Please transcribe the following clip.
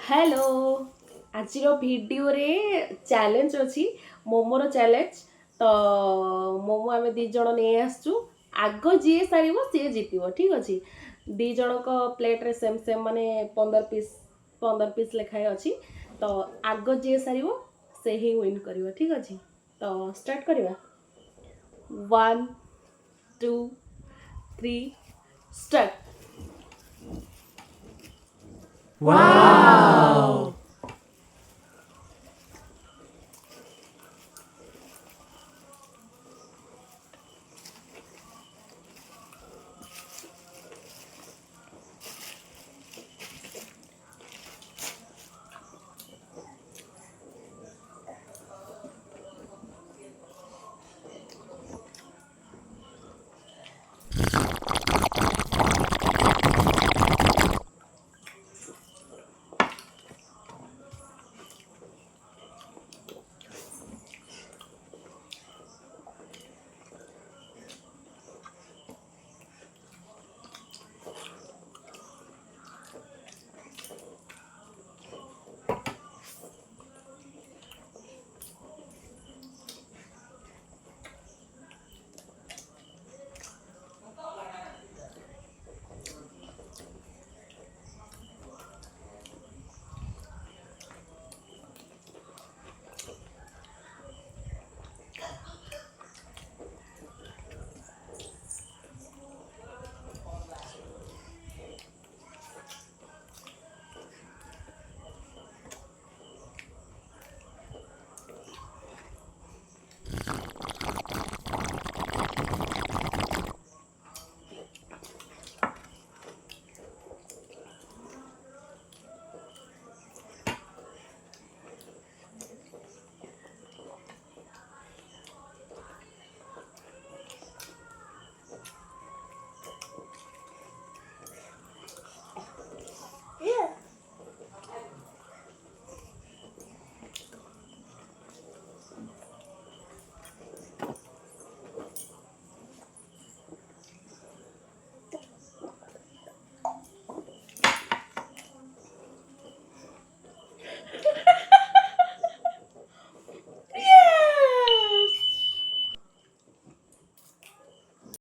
Hello आज video रे challenge अच्छी मोमोर चैलेंज तो मोमो आम दीज नहीं आसचु आग जी सार सी जीत ठीक अच्छे दीज को प्लेट रे सेम सेम माने 15 पीस लेखाए अच्छी तो आग जी सार से ही विन कर ठीक अच्छे तो स्टार्ट करवा 1 2 3 स्टार्ट। Wow!